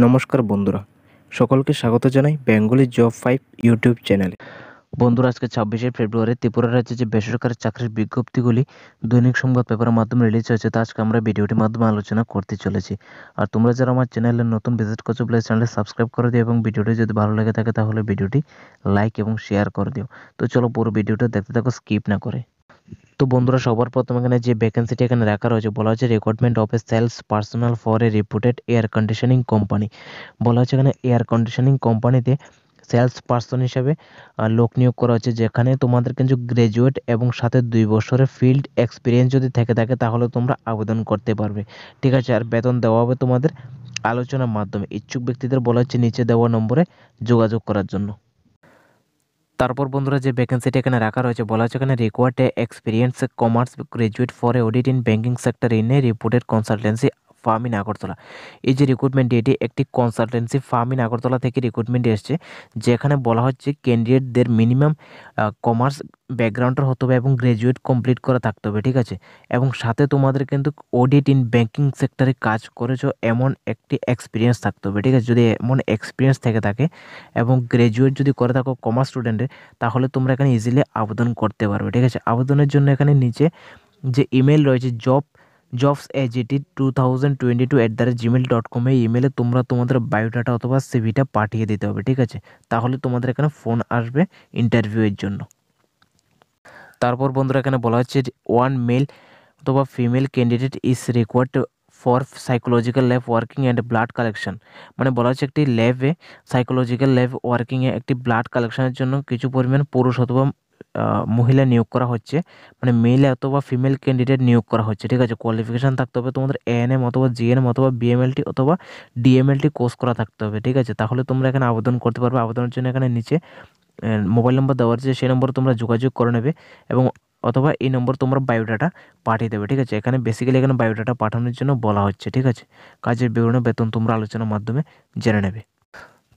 নমস্কার বন্ধুরা, সকলকে স্বাগত জানাই বেঙ্গলি জব 5 ইউটিউব চ্যানেলে। বন্ধুরা, আজকে 26শে ফেব্রুয়ারি ত্রিপুরা রাজ্যে যে বেসরকারি চাকরির বিজ্ঞপ্তিগুলি দৈনিক সংবাদ পেপারের মাধ্যমে রিলিজ হয়েছে তা আজকে আমরা ভিডিওটির মাধ্যমে আলোচনা করতে চলেছি। আর তোমরা যারা আমার চ্যানেলে নতুন ভিজিট করছো প্লিজ চ্যানেলটি সাবস্ক্রাইব করে দিও এবং ভিডিওটি যদি ভালো লেগে থাকে তাহলে ভিডিওটি লাইক এবং শেয়ার করে দিও। তো চলো পুরো ভিডিওটা দেখতে থাকো স্কিপ না করে। তো বন্ধুরা, সবার প্রথম এখানে যে ভ্যাকেন্সিটি এখানে রাখা রয়েছে বলা হচ্ছে recruitment of a sales personnel for a reputed air conditioning company. বলা হচ্ছে এখানে এয়ার কন্ডিশনিং কোম্পানিতে সেলস পার্সন হিসেবে লোক নিয়োগ করা হচ্ছে, যেখানে তোমাদের কিন্তু গ্র্যাজুয়েট এবং সাথে 2 বছরের ফিল্ড এক্সপিরিয়েন্স যদি থেকে থাকে তাহলে তোমরা আবেদন করতে পারবে। ঠিক আছে, আর বেতন দেওয়া হবে তোমাদের আলোচনার মাধ্যমে। ইচ্ছুক ব্যক্তিদের বলা হচ্ছে নিচে দেওয়া নম্বরে যোগাযোগ করার জন্য। তারপর বন্ধুরা, যে ভ্যাকেন্সিটা এখানে রাখা রয়েছে বলা হচ্ছে এখানে required experience commerce graduate for a audit in banking sector in a reputed consultancy firm in Agartala. এই যে রিক্রুটমেন্ট, এটি একটি কনসালটেন্সি ফার্ম ইন আগরতলা থেকে রিক্রুটমেন্ট এসছে, যেখানে বলা হচ্ছে ক্যান্ডিডেটদের মিনিমাম কমার্স ব্যাকগ্রাউন্ডের হতে হবে এবং গ্রাজুয়েট কমপ্লিট করা থাকতে হবে। ঠিক আছে, এবং সাথে তোমাদের কিন্তু অডিট ইন ব্যাঙ্কিং সেক্টরে কাজ করেছো এমন একটি এক্সপিরিয়েন্স থাকতে হবে। ঠিক আছে, যদি এমন এক্সপিরিয়েন্স থেকে থাকে এবং গ্র্যাজুয়েট যদি করে থাকো কমার্স স্টুডেন্টের, তাহলে তোমরা এখানে ইজিলি আবেদন করতে পারবে। ঠিক আছে, আবেদনের জন্য এখানে নিচে যে ইমেল রয়েছে jobsagt2022@gmail.com, এই ইমেলে তোমরা তোমাদের বায়োডাটা অথবা সিভিটা পাঠিয়ে দিতে হবে। ঠিক আছে, তাহলে তোমাদের এখানে ফোন আসবে ইন্টারভিউয়ের জন্য। তারপর বন্ধুরা, এখানে বলা হচ্ছে ওয়ান মেল অথবা female candidate is required for psychological lab working and blood collection. মানে বলা হচ্ছে একটি ল্যাবে, সাইকোলজিক্যাল ল্যাব ওয়ার্কিংয়ে একটি ব্লাড কালেকশনের জন্য কিছু পরিমাণ পুরুষ অথবা মহিলা নিয়োগ করা হচ্ছে, মানে মেল অথবা ফিমেল ক্যান্ডিডেট নিয়োগ করা হচ্ছে। ঠিক আছে, কোয়ালিফিকেশান থাকতে হবে তোমাদের এএনএম অথবা জিএনএম অথবা বিএমএলটি অথবা ডিএমএলটি কোর্স করা থাকতে হবে। ঠিক আছে, তাহলে তোমরা এখানে আবেদন করতে পারবে। আবেদনের জন্য এখানে নিচে মোবাইল নম্বর দেওয়া আছে, সেই নম্বরে তোমরা যোগাযোগ করে নেবে এবং অথবা এই নম্বর তোমরা বায়োডাটা পাঠিয়ে দেবে। ঠিক আছে, এখানে বেসিক্যালি এখানে বায়োডাটা পাঠানোর জন্য বলা হচ্ছে। ঠিক আছে, কাজের বিবরণ বেতন তোমরা আলোচনার মাধ্যমে জেনে নেবে।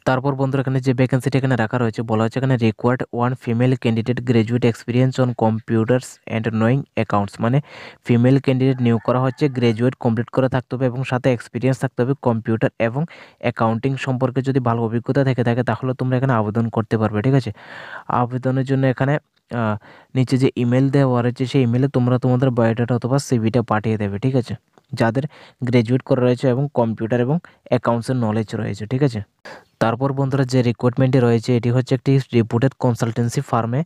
তারপর বন্ধুরা, এখানে যে ভ্যাকেন্সিটা এখানে রাখা রয়েছে বলা হচ্ছে এখানে required one female candidate graduate experience on computers and knowing accounts. মানে ফিমেল ক্যান্ডিডেট নিয়োগ করা হচ্ছে, গ্র্যাজুয়েট কমপ্লিট করে থাকতে হবে এবং সাথে এক্সপিরিয়েন্স থাকতে হবে কম্পিউটার এবং অ্যাকাউন্টিং সম্পর্কে। যদি ভালো অভিজ্ঞতা থেকে থাকে তাহলে তোমরা এখানে আবেদন করতে পারবে। ঠিক আছে, আবেদনের জন্য এখানে নিচে যে ইমেল দেওয়া রয়েছে সেই ইমেলে তোমরা তোমাদের বায়োডাটা অথবা সিভিটা পাঠিয়ে দেবে। ঠিক আছে, যাদের গ্র্যাজুয়েট করা রয়েছে এবং কম্পিউটার এবং অ্যাকাউন্টসের নলেজ রয়েছে। ঠিক আছে, তারপর বন্ধুরা, যে রিক্রুটমেন্টে রয়েছে এটি হচ্ছে একটি রিপুটেড কনসালটেন্সি ফার্মে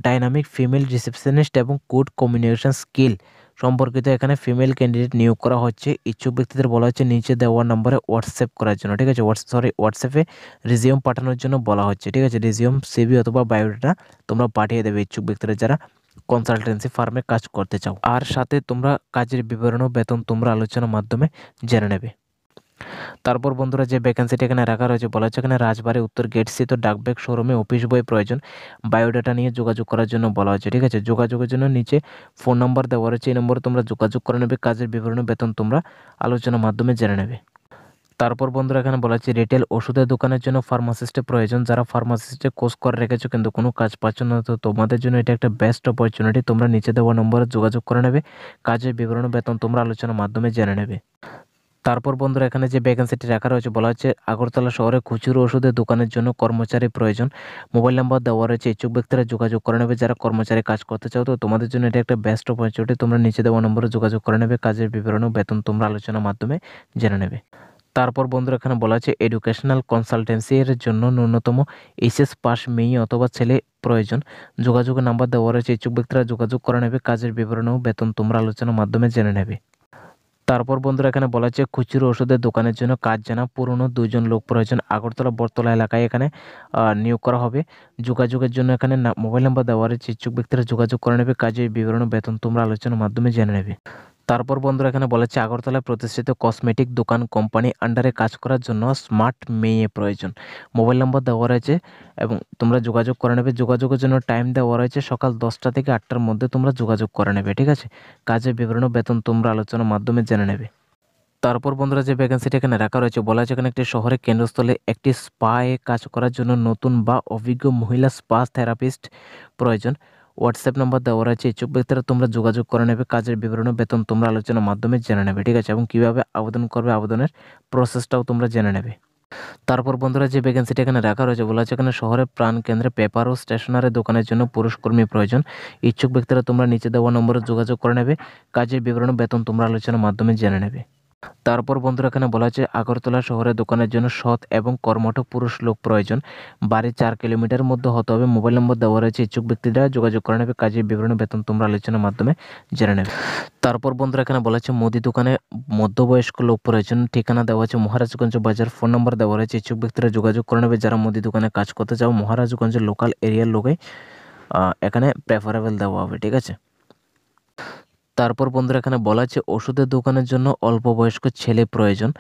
ডাইনামিক ফিমেল রিসেপশনিস্ট এবং গুড কমিউনিকেশন স্কিল সম্পর্কিত এখানে ফিমেল ক্যান্ডিডেট নিয়োগ করা হচ্ছে। ইচ্ছুক ব্যক্তিদের বলা হচ্ছে নিচে দেওয়া নম্বরে হোয়াটসঅ্যাপ করার জন্য। ঠিক আছে, হোয়াটসঅ্যাপে রিজিউম পাঠানোর জন্য বলা হচ্ছে। ঠিক আছে, রিজিউম, সিভি অথবা বায়োডাটা তোমরা পাঠিয়ে দেবে ইচ্ছুক ব্যক্তিরা যারা কনসালটেন্সি ফার্মে কাজ করতে চাও। আর সাথে তোমরা কাজের বিবরণ ও বেতন তোমরা আলোচনার মাধ্যমে জেনে নেবে। তারপর বন্ধুরা, যে ভ্যাকেন্সিটি এখানে রাখা রয়েছে বলা হচ্ছে এখানে রাজবাড়ী উত্তর গেট স্থিত ডাকব্যাগ শোরুমে অফিস বই প্রয়োজন, বায়োডাটা নিয়ে যোগাযোগ করার জন্য বলা হচ্ছে। ঠিক আছে, যোগাযোগের জন্য নিচে ফোন নাম্বার দেওয়া রয়েছে, এই নম্বরে তোমরা যোগাযোগ করে নেবে। কাজের বিবরণ বেতন তোমরা আলোচনার মাধ্যমে জেনে নেবে। তারপর বন্ধুরা, এখানে বলা হচ্ছে রিটেল ওষুধের দোকানের জন্য ফার্মাসিস্টের প্রয়োজন। যারা ফার্মাসিস্টের কোর্স করে রেখেছো কিন্তু কোনো কাজ পাচ্ছ না, তো তোমাদের জন্য এটা একটা বেস্ট অপরচুনিটি। তোমরা নিচে দেওয়া নম্বরে যোগাযোগ করে নেবে। কাজের বিবরণ বেতন তোমরা আলোচনার মাধ্যমে জেনে নেবে। তারপর বন্ধুরা, এখানে যে ভ্যাকেন্সিটি রাখা রয়েছে বলা হচ্ছে আগরতলা শহরে খুচরো ওষুধের দোকানের জন্য কর্মচারী প্রয়োজন। মোবাইল নাম্বার দেওয়া রয়েছে, ইচ্ছুক ব্যক্তিরা যোগাযোগ করে নেবে যারা কর্মচারী কাজ করতে চাও। তো তোমাদের জন্য এটা একটা বেস্ট অপরচুনিটি। তোমরা নিচে দেওয়া নম্বরে যোগাযোগ করে নেবে। কাজের বিবরণ ও বেতন তোমরা আলোচনার মাধ্যমে জেনে নেবে। তারপর বন্ধুরা, এখানে বলা হচ্ছে এডুকেশনাল কনসালটেন্সি এর জন্য ন্যূনতম এইচএস পাস মেয়ে অথবা ছেলে প্রয়োজন। যোগাযোগের নাম্বার দেওয়া রয়েছে, ইচ্ছুক ব্যক্তিরা যোগাযোগ করে নেবে। কাজের বিবরণ ও বেতন তোমরা আলোচনার মাধ্যমে জেনে নেবে। তারপর বন্ধুরা, এখানে বলা হচ্ছে খুচরো ওষুধের দোকানের জন্য কাজ জানা পুরনো 2জন লোক প্রয়োজন। আগরতলা বটতলা এলাকায় এখানে নিয়োগ করা হবে। যোগাযোগের জন্য এখানে মোবাইল নাম্বার দেওয়া রয়েছে, ইচ্ছুক ব্যক্তিরা যোগাযোগ করে নেবে। কাজের বিবরণ ও বেতন তোমরা আলোচনার মাধ্যমে জেনে নেবে। তারপর বন্ধুরা, এখানে বলা হচ্ছে আগরতলায় প্রতিষ্ঠিত কসমেটিক দোকান কোম্পানি আন্ডারে কাজ করার জন্য স্মার্ট মেয়ে প্রয়োজন। মোবাইল নাম্বার দেওয়া রয়েছে এবং তোমরা যোগাযোগ করে নেবে। যোগাযোগের জন্য টাইম দেওয়া রয়েছে সকাল 10টা থেকে 8টার মধ্যে তোমরা যোগাযোগ করে নেবে। ঠিক আছে, কাজের বিবরণ ও বেতন তোমরা আলোচনার মাধ্যমে জেনে নেবে। তারপর বন্ধুরা, যে ভ্যাকেন্সিটা এখানে রাখা রয়েছে বলা হচ্ছে এখানে একটি শহরের কেন্দ্রস্থলে একটি স্পায়ে কাজ করার জন্য নতুন বা অভিজ্ঞ মহিলা স্পা থেরাপিস্ট প্রয়োজন। হোয়াটসঅ্যাপ নাম্বার দেওয়া রয়েছে। ইচ্ছুক ব্যক্তিরা তোমরা যোগাযোগ করে নেবে। কাজের বিবরণ ও বেতন তোমরা আলোচনার মাধ্যমে জেনে নেবে, ঠিক আছে? এবং কীভাবে আবেদন করবে, আবেদনের প্রসেসটাও তোমরা জেনে নেবে। তারপর বন্ধুরা, যে ভ্যাকেন্সিটা এখানে রাখা রয়েছে, বলা হচ্ছে এখানে শহরের প্রাণকেন্দ্রে পেপার ও স্টেশনারি দোকানের জন্য পুরুষ কর্মী প্রয়োজন। ইচ্ছুক ব্যক্তিরা তোমরা নিচে দেওয়া নম্বরে যোগাযোগ করে নেবে। কাজের বিবরণ ও বেতন তোমরা আলোচনার মাধ্যমে জেনে নেবে। তারপর বন্ধুরা, এখানে বলা হচ্ছে আগরতলা শহরে দোকানের জন্য সৎ এবং কর্মঠ পুরুষ লোক প্রয়োজন। বাড়ি 4 কিলোমিটারের মধ্যে হতে হবে। মোবাইল নম্বর দেওয়া রয়েছে। ইচ্ছুক ব্যক্তিরা যোগাযোগ করে নেবে। কাজের বিবরণ ও বেতন তোমরা আলোচনার মাধ্যমে জেনে নেবে। তারপর বন্ধুরা, এখানে বলা হচ্ছে মুদি দোকানে মধ্যবয়স্ক লোক প্রয়োজন। ঠিকানা দেওয়া আছে মহারাজগঞ্জ বাজার। ফোন নম্বর দেওয়া রয়েছে। ইচ্ছুক ব্যক্তিরা যোগাযোগ করে নেবে। যারা মুদি দোকানে কাজ করতে চাও, মহারাজগঞ্জের লোকাল এরিয়ার লোকে এখানে প্রেফারেবল দেওয়া হবে, ঠিক আছে? তারপর বন্ধুরা, এখানে বলা আছে ওষুধের দোকানের জন্য অল্প বয়স্ক ছেলে প্রয়োজন।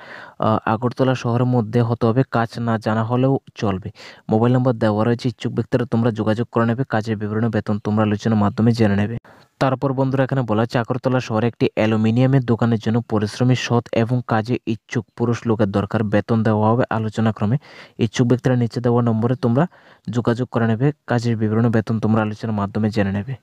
আগরতলা শহরের মধ্যে হতে হবে। কাজ না জানা হলেও চলবে। মোবাইল নম্বর দেওয়া রয়েছে। ইচ্ছুক ব্যক্তিরা তোমরা যোগাযোগ করে নেবে। কাজের বিবরণ বেতন তোমরা আলোচনার মাধ্যমে জেনে নেবে। তারপর বন্ধুরা, এখানে বলা আছে আগরতলা শহরে একটি অ্যালুমিনিয়ামের দোকানের জন্য পরিশ্রমী, সৎ এবং কাজে ইচ্ছুক পুরুষ লোকের দরকার। বেতন দেওয়া হবে আলোচনাক্রমে। ইচ্ছুক ব্যক্তিরা নিচে দেওয়া নম্বরে তোমরা যোগাযোগ করে নেবে। কাজের বিবরণ বেতন তোমরা আলোচনার মাধ্যমে জেনে নেবে।